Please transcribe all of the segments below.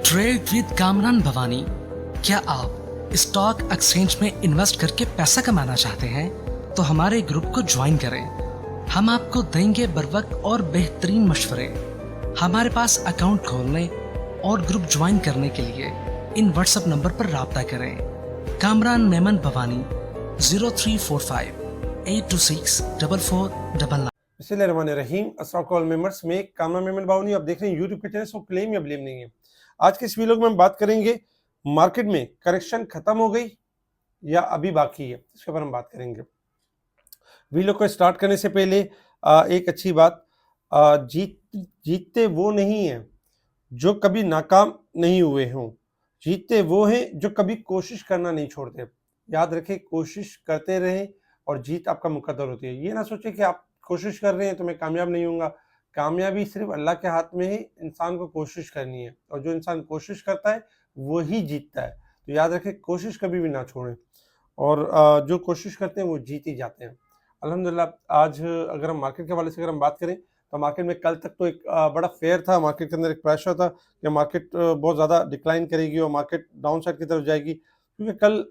Trade with Kamran Bhavani. क्या आप stock exchange में इन्वेस्ट करके पैसा कमाना चाहते हैं तो हमारे ग्रुप को ज्वाइन करें। हम आपको देंगे बर वक्त और बेहतरीन मशवरे। हमारे पास अकाउंट खोलने और ग्रुप ज्वाइन करने के लिए इन व्हाट्सएप नंबर पर राब्ता करें। कामरान मेमन भवानी 0345-826-4499। बिस्मिल्लाहिर्रहमानिर्रहीम। अस्सलाम वालेकुम मेंबर्स, में कामरान मेमन बावनी आप देख रहे हैं यूट्यूब के चैनल। सो क्लेम या ब्लेम नहीं है। आज के इस वीडियो में हम बात करेंगे मार्केट में करेक्शन खत्म हो गई या अभी बाकी है, इसके ऊपर हम बात करेंगे। वीडियो को स्टार्ट करने से पहले एक अच्छी बात, जीतते वो नहीं है जो कभी नाकाम नहीं हुए हों, जीतते वो हैं जो कभी कोशिश करना नहीं छोड़ते। याद रखें, कोशिश करते रहें और जीत आपका मुकद्दर होती है। ये ना सोचें कि आप कोशिश कर रहे हैं तो मैं कामयाब नहीं होऊंगा। कामयाबी सिर्फ अल्लाह के हाथ में है, इंसान को कोशिश करनी है और जो इंसान कोशिश करता है वही जीतता है। तो याद रखें, कोशिश कभी भी ना छोड़ें और जो कोशिश करते हैं वो जीत ही जाते हैं। अल्हम्दुलिल्लाह, आज अगर हम मार्केट के हवाले से बात करें तो मार्केट में कल तक तो एक बड़ा फेयर था। मार्केट के अंदर एक प्रेशर था कि मार्केट बहुत ज़्यादा डिक्लाइन करेगी और मार्केट डाउन साइड की तरफ जाएगी, क्योंकि कल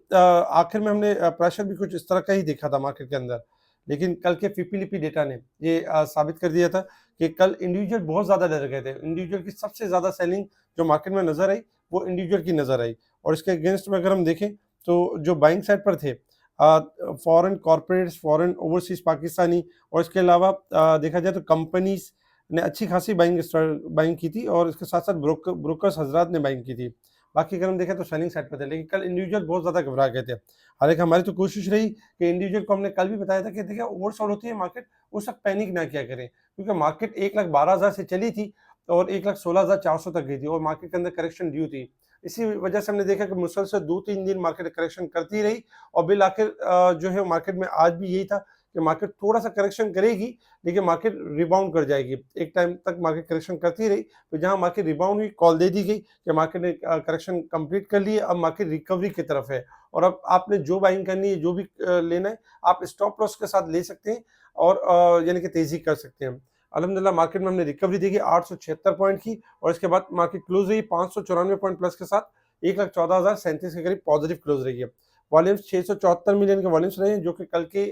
आखिर में हमने प्रेशर भी कुछ इस तरह का ही देखा था मार्केट के अंदर। लेकिन कल के फिपीलिपी डेटा ने ये साबित कर दिया था कि कल इंडिविजुअल बहुत ज़्यादा डर गए थे। इंडिविजुअल की सबसे ज़्यादा सेलिंग जो मार्केट में नज़र आई वो इंडिविजुअल की नज़र आई। और इसके अगेंस्ट में अगर हम देखें तो जो बाइंग साइड पर थे foreign corporates, foreign overseas Pakistani, और इसके अलावा देखा जाए तो कंपनीज ने अच्छी खासी बाइंग की थी और इसके साथ साथ ब्रोकर्स हजरात ने बाइंग की थी। बाकी अगर हम देखें तो सेलिंग साइड पर थे, लेकिन कल इंडिविजुअल बहुत ज़्यादा घबरा गए थे। हालांकि हमारी तो कोशिश रही कि इंडिविजुअल को हमने कल भी बताया था कि देखिए, ओवरसोल्ड होती है मार्केट, उस वक्त पैनिक ना किया करें, क्योंकि मार्केट 1,12,000 से चली थी और 1,16,400 तक गई थी और मार्केट के अंदर करेक्शन ड्यू थी। इसी वजह से हमने देखा कि मुसलसल 2-3 दिन मार्केट करेक्शन करती रही और बिल आखिर जो है मार्केट में आज भी यही था कि मार्केट थोड़ा सा करेक्शन करेगी लेकिन मार्केट रिबाउंड कर जाएगी। एक टाइम तक मार्केट करेक्शन करती रही, तो जहां मार्केट रिबाउंड हुई कॉल दे दी गई कि मार्केट ने करेक्शन कंप्लीट कर ली है, अब मार्केट रिकवरी की तरफ है और अब आपने जो बाइंग करनी है, जो भी लेना है, आप स्टॉप लॉस के साथ ले सकते हैं और यानी कि तेजी कर सकते हैं। अल्हम्दुलिल्लाह, मार्केट में हमने रिकवरी देखी 876 पॉइंट की और इसके बाद मार्केट क्लोज रही 594 पॉइंट प्लस के साथ 1,14,037 के करीब पॉजिटिव क्लोज रही है। वॉल्यूम्स 674 मिलियन के वॉल्यूम्स रहे हैं, जो कि कल के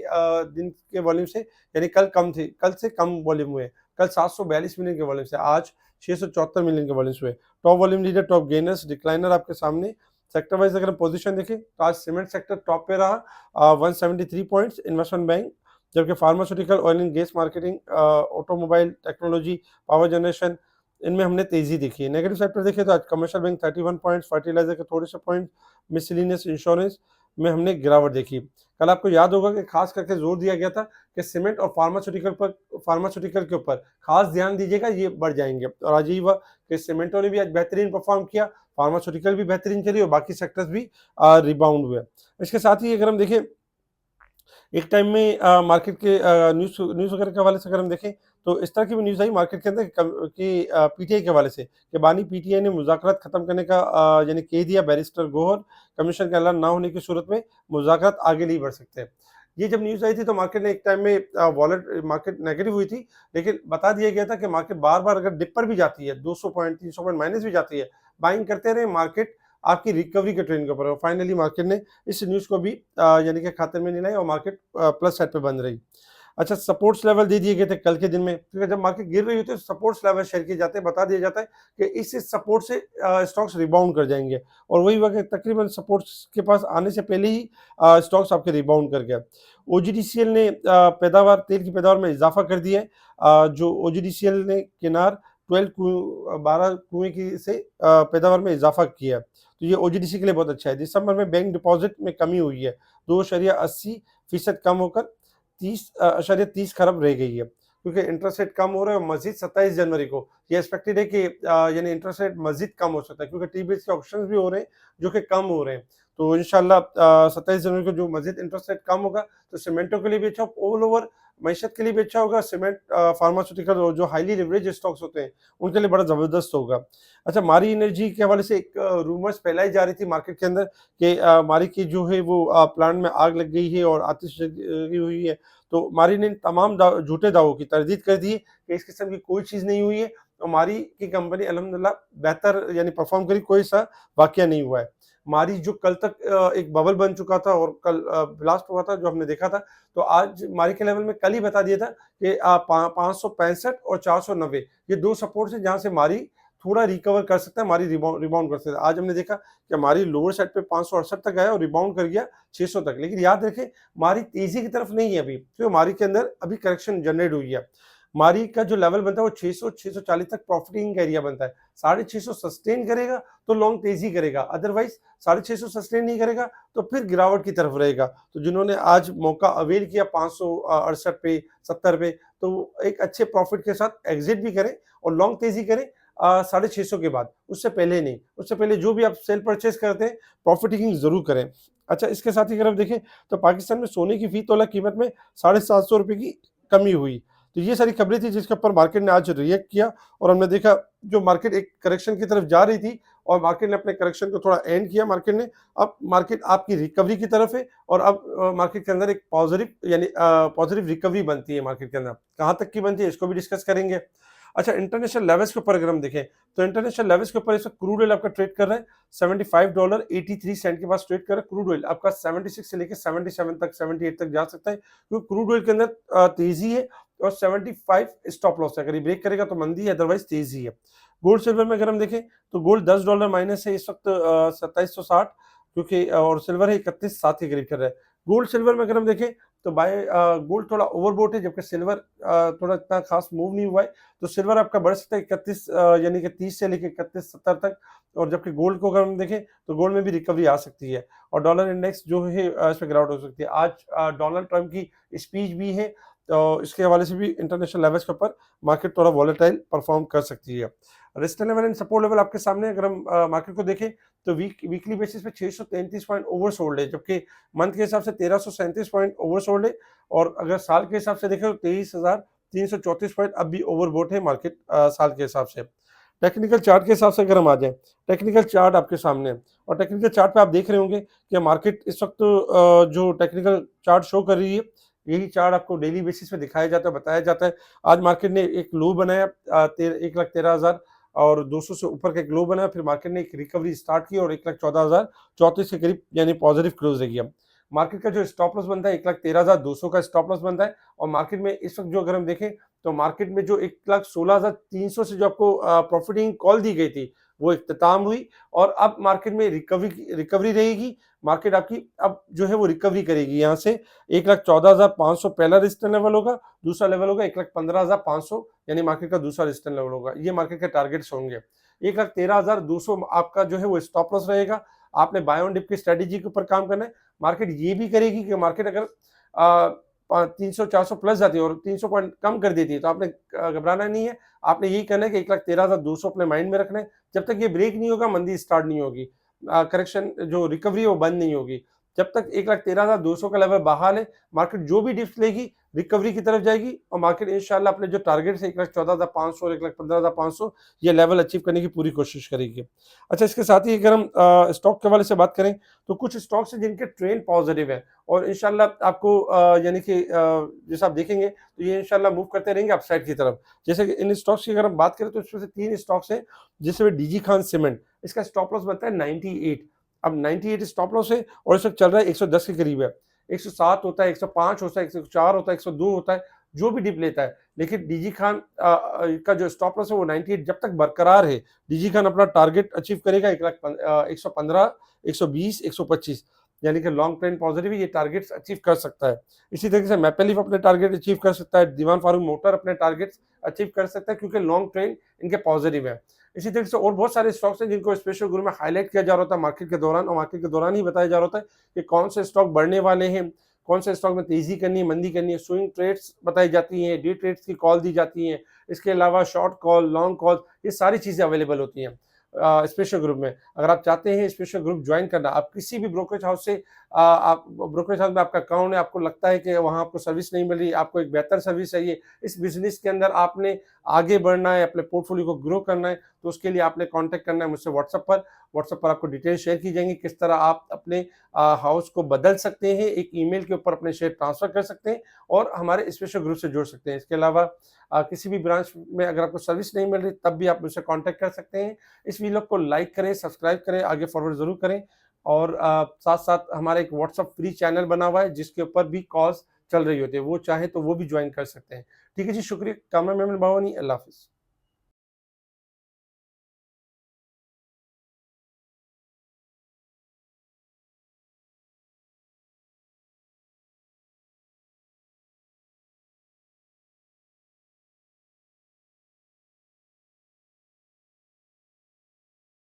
दिन के वॉल्यूम से यानी कल कम थे, कल से कम वॉल्यूम हुए। कल 742 मिलियन के वॉल्यूम से आज 674 मिलियन के वॉल्यूम्स हुए। Top volume leader, top gainers, decliner आपके सामने। सेक्टर वाइज अगर पोजीशन देखें तो आज सीमेंट सेक्टर टॉप पे रहा 173 पॉइंट्स, इन्वेस्टमेंट बैंक, जबकि pharmaceutical, oil and gas marketing, automobile, technology, power generation, इनमें हमने तेजी देखी है। नेगेटिव साइड पर देखें तो आज कमर्शियल बैंक 31 पॉइंट्स, फर्टिलाइजर के थोड़े से पॉइंट, मिसलिनियस इंश्योरेंस में हमने गिरावट देखी। कल आपको याद होगा कि खास करके जोर दिया गया था कि सीमेंट और फार्मास्यूटिकल के ऊपर खास ध्यान दीजिएगा, ये बढ़ जाएंगे और आज ही हुआ कि सीमेंटों ने भी आज बेहतरीन परफॉर्म किया, फार्मास्यूटिकल भी बेहतरीन चली और बाकी सेक्टर्स भी रिबाउंड हुए। इसके साथ ही अगर हम देखें एक टाइम में मार्केट के न्यूज़ वगैरह के हवाले से अगर हम देखें तो इस तरह की भी न्यूज़ आई मार्केट के अंदर कि पीटीआई के हवाले से कि बानी पीटीआई ने मुज़ाकरात खत्म करने का यानी कह दिया। बैरिस्टर गोहर, कमीशन का ऐलान ना होने की सूरत में मुज़ाकरात आगे नहीं बढ़ सकते। ये जब न्यूज़ आई थी तो मार्केट ने एक टाइम में वॉलेट मार्केट नेगेटिव हुई थी, लेकिन बता दिया गया था कि मार्केट बार बार अगर डिप पर भी जाती है, 200 पॉइंट 300 पॉइंट माइनस भी जाती है, बाइंग करते रहे, मार्केट आपकी रिकवरी के ट्रेंड के ऊपर है। फाइनली मार्केट ने इस न्यूज़ को भी यानी कि खाते में नहीं लाई और मार्केट प्लस साइड पे बंद रही। अच्छा, सपोर्ट्स लेवल दे दिए गए थे कल के दिन में, क्योंकि जब मार्केट गिर रही होती है तो सपोर्ट्स लेवल शेयर किए जाते हैं, बता दिया जाता है कि इस सपोर्ट से स्टॉक्स रिबाउंड कर जाएंगे और वही वक्त तकरीबन सपोर्ट्स के पास आने से पहले ही स्टॉक्स आपके रिबाउंड कर गया। ओजीडीसीएल ने पैदावार, तेल की पैदावार में इजाफा कर दिया है। जो ओजीडीसीएल ने किनार 12 कुएं की से पैदावार में इजाफा किया, तो ये ओजीडीसी के लिए बहुत अच्छा है। दिसंबर में बैंक डिपॉजिट में कमी हुई है, 2.80% कम होकर 30.30 खरब रह गई है, क्योंकि इंटरेस्ट रेट कम हो रहा है और मजीद 27 जनवरी को ये एक्सपेक्टेड है कि यानी इंटरेस्ट रेट मजीद कम हो सकता है, क्योंकि टी बेस के ऑप्शंस भी हो रहे हैं जो कि कम हो रहे हैं। तो इंशाल्लाह 27 जनवरी को जो मजीद इंटरेस्ट रेट कम होगा तो सीमेंटों के लिए भी अच्छा, ऑल ओवर मैशत के लिए भी अच्छा होगा। सीमेंट, फार्मास्यूटिकल और जो हाईली लिवरेज स्टॉक्स होते हैं उनके लिए बड़ा ज़बरदस्त होगा। अच्छा, मारी एनर्जी के हवाले से एक रूमर्स फैलाई जा रही थी मार्केट के अंदर कि मारी की जो है वो प्लांट में आग लग गई है और आतिश लगी हुई है। तो मारी ने तमाम झूठे दावों की तरदीद कर दी है कि इस किस्म की कोई चीज़ नहीं हुई है और मारी की कंपनी अल्हम्दुलिल्लाह बेहतर यानी परफॉर्म करी, कोई सा वाकया नहीं हुआ है। मारी जो कल तक एक बबल बन चुका था और कल ब्लास्ट हुआ था जो हमने देखा था, तो आज मारी के लेवल में कल ही बता दिया था कि 565 और 490 ये 2 सपोर्ट है जहाँ से मारी थोड़ा रिकवर कर सकता है, मारी रिबाउंड कर सकता है। आज हमने देखा कि मारी लोअर साइड पे 568 तक गया और रिबाउंड कर गया 600 तक। लेकिन याद रखें मारी तेजी की तरफ नहीं है अभी, क्योंकि मारी के अंदर अभी करेक्शन जनरेट हुई है। मारी का जो लेवल बनता है वो 600 640 तक प्रॉफिटिंग एरिया बनता है। 650 सस्टेन करेगा तो लॉन्ग तेजी करेगा, अदरवाइज 650 सस्टेन नहीं करेगा तो फिर गिरावट की तरफ रहेगा। तो जिन्होंने आज मौका अवेल किया 568 पे 70 पे, तो एक अच्छे प्रॉफिट के साथ एग्जिट भी करें और लॉन्ग तेजी करें 650 के बाद, उससे पहले नहीं। उससे पहले जो भी आप सेल परचेज करते हैं प्रॉफिट टेकिंग जरूर करें। अच्छा, इसके साथ ही अगर आप देखें तो पाकिस्तान में सोने की फी तोला कीमत में 750 रुपए की कमी हुई। तो ये सारी खबरें थी जिसके ऊपर मार्केट ने आज रिएक्ट किया और हमने देखा जो मार्केट एक करेक्शन की तरफ जा रही थी और मार्केट ने अपने करेक्शन को थोड़ा एंड किया। मार्केट ने अब मार्केट आपकी रिकवरी की तरफ है और अब मार्केट के अंदर एक पॉजिटिव यानी पॉजिटिव रिकवरी बनती है मार्केट के अंदर। कहाँ तक की बनती है इसको भी डिस्कस करेंगे। अच्छा, इंटरनेशनल लेवल्स के ऊपर अगर हम देखें तो इंटरनेशनल लेवल्स के ऊपर इस वक्त क्रूड ऑयल आपका ट्रेड कर रहा है $75.83 के पास ट्रेड कर रहा है। क्रूड ऑयल आपका 76 से लेकर 77 तक 78 तक जा सकता है, क्योंकि क्रूड ऑयल के अंदर तेजी है और 75 स्टॉप लॉस है। अगर ये ब्रेक करेगा तो मंदी है, अदरवाइज तेजी है। गोल्ड सिल्वर में अगर हम देखें तो गोल्ड $10 माइनस है इस वक्त 2760, क्योंकि और सिल्वर है 31.7 के करीब कर रहा है। गोल्ड सिल्वर में अगर हम देखें तो बाय गोल्ड थोड़ा ओवरबोट है, जबकि सिल्वर थोड़ा इतना खास मूव नहीं हुआ है। तो सिल्वर आपका बढ़ सकता है 31 यानी कि 30 से लेकर 3170 तक, और जबकि गोल्ड को अगर हम देखें तो गोल्ड में भी रिकवरी आ सकती है और डॉलर इंडेक्स जो है इसमें गिरावट हो सकती है। आज डोनाल्ड ट्रंप की स्पीच भी है, तो इसके हवाले से भी इंटरनेशनल लेवल्स के ऊपर मार्केट थोड़ा वॉलेटाइल परफॉर्म कर सकती है। Resistance level and support level आपके सामने, अगर हम मार्केट को देखें तो वीकली बेसिस पे 633 पॉइंट ओवरसोल्ड है, जबकि मंथ के हिसाब से 1337 पॉइंट ओवरसोल्ड है, और अगर साल के हिसाब से देखें तो 23,334 पॉइंट अब भी ओवरबोट है मार्केट साल के हिसाब से। टेक्निकल चार्ट के हिसाब से अगर हम आ जाएं, टेक्निकल चार्ट आपके सामने है और टेक्निकल चार्ट पे आप देख रहे होंगे कि मार्केट इस वक्त जो टेक्निकल चार्ट शो कर रही है यही चार्ट आपको डेली बेसिस पे दिखाया जाता है, बताया जाता है। आज मार्केट ने एक लो बनाया 1,13,000 और 200 से ऊपर का एक लो बनाया, फिर मार्केट ने एक रिकवरी स्टार्ट की और 1,14,034 के करीब यानी पॉजिटिव क्लोज है किया। मार्केट का जो स्टॉप लॉस बनता है 1,13,200 का स्टॉप लॉस बनता है, और मार्केट में इस वक्त जो अगर हम देखें तो मार्केट में जो 1,16,300 से जो आपको प्रॉफिटिंग कॉल दी गई थी वो इख्तिताम हुई, और अब मार्केट में रिकवरी रहेगी। मार्केट आपकी अब जो है वो रिकवरी करेगी। यहाँ से 1,14,500 पहला रेजिस्टेंस लेवल होगा, दूसरा लेवल होगा 1,15,500 यानी मार्केट का दूसरा रेजिस्टेंस लेवल होगा। ये मार्केट के टारगेट्स होंगे। 1,13,200 आपका जो है वो स्टॉप लॉस रहेगा। आपने बाय ऑन डिप की स्ट्रेटेजी के ऊपर काम करना है। मार्केट ये भी करेगी कि मार्केट अगर 300-400 प्लस जाती है और 300 पॉइंट कम कर देती है तो आपने घबराना नहीं है। आपने यही करना है कि 1,13,200 अपने माइंड में रखना है। जब तक ये ब्रेक नहीं होगा मंदी स्टार्ट नहीं होगी, करेक्शन जो रिकवरी है वो बंद नहीं होगी। जब तक 1,13,200 का लेवल बहाल है, मार्केट जो भी डिप्स लेगी रिकवरी की तरफ जाएगी, और मार्केट इंशाल्लाह अपने जो टारगेट है 1,14,500 और 1,15,500 ये लेवल अचीव करने की पूरी कोशिश करेगी। अच्छा, इसके साथ ही अगर हम स्टॉक के हवाले से बात करें तो कुछ स्टॉक्स हैं जिनके ट्रेंड पॉजिटिव है और इंशाल्लाह आपको यानी कि जैसे आप देखेंगे तो ये इंशाल्लाह मूव करते रहेंगे अपसाइड की तरफ। जैसे कि इन स्टॉक्स की अगर हम बात करें तो इसमें से 3 स्टॉक्स हैं, जिसमें डीजी खान सीमेंट, इसका स्टॉप लॉस बनता है 98। अब 98 स्टॉप लॉस है और इस वक्त चल रहा है 110 के करीब है। 107 होता है, 105 होता है, 104 होता है, 102 होता है, जो भी डिप लेता है। लेकिन डीजी खान का जो स्टॉप लॉस है वो 98 जब तक बरकरार है, डीजी खान अपना टारगेट अचीव करेगा 115, 120, 125 यानी कि लॉन्ग ट्रेंड पॉजिटिव ये टारगेट्स अचीव कर सकता है। इसी तरीके से मैपेलिफ अपने टारगेट अचीव कर सकता है, दीवान फारूक मोटर अपने टारगेट्स अचीव कर सकता है, क्योंकि लॉन्ग ट्रेंड इनके पॉजिटिव है। इसी तरीके से और बहुत सारे स्टॉक्स हैं जिनको स्पेशल ग्रुप में हाईलाइट किया जा रहा था मार्केट के दौरान, और मार्केट के दौरान ही बताया जा रहा था कि कौन से स्टॉक बढ़ने वाले हैं, कौन से स्टॉक में तेजी करनी है, मंदी करनी है। स्विंग ट्रेड्स बताई जाती हैं, डे ट्रेड्स की कॉल दी जाती हैं, इसके अलावा शॉर्ट कॉल, लॉन्ग कॉल, ये सारी चीज़ें अवेलेबल होती हैं स्पेशल ग्रुप में। अगर आप चाहते हैं स्पेशल ग्रुप ज्वाइन करना, आप किसी भी ब्रोकरेज हाउस से आप ब्रोकरेज हाउस में आपका अकाउंट है, आपको लगता है कि वहाँ आपको सर्विस नहीं मिल रही, आपको एक बेहतर सर्विस चाहिए, इस बिजनेस के अंदर आपने आगे बढ़ना है, अपने पोर्टफोलियो को ग्रो करना है, तो उसके लिए आपने कॉन्टैक्ट करना है मुझसे व्हाट्सएप पर आपको डिटेल शेयर की जाएंगी, किस तरह आप अपने हाउस को बदल सकते हैं, एक ईमेल के ऊपर अपने शेयर ट्रांसफर कर सकते हैं और हमारे स्पेशल ग्रुप से जुड़ सकते हैं। इसके अलावा किसी भी ब्रांच में अगर आपको सर्विस नहीं मिल रही तब भी आप मुझसे कॉन्टैक्ट कर सकते हैं। इस वीडियो को लाइक करें, सब्सक्राइब करें, आगे फॉरवर्ड ज़रूर करें और साथ-साथ हमारा एक व्हाट्सएप फ्री चैनल बना हुआ है जिसके ऊपर भी कॉल्स चल रही होती है, वो चाहे तो वो भी ज्वाइन कर सकते हैं। ठीक है जी, शुक्रिया। कैमरामैन भवानी, अल्लाह हाफ़िज़।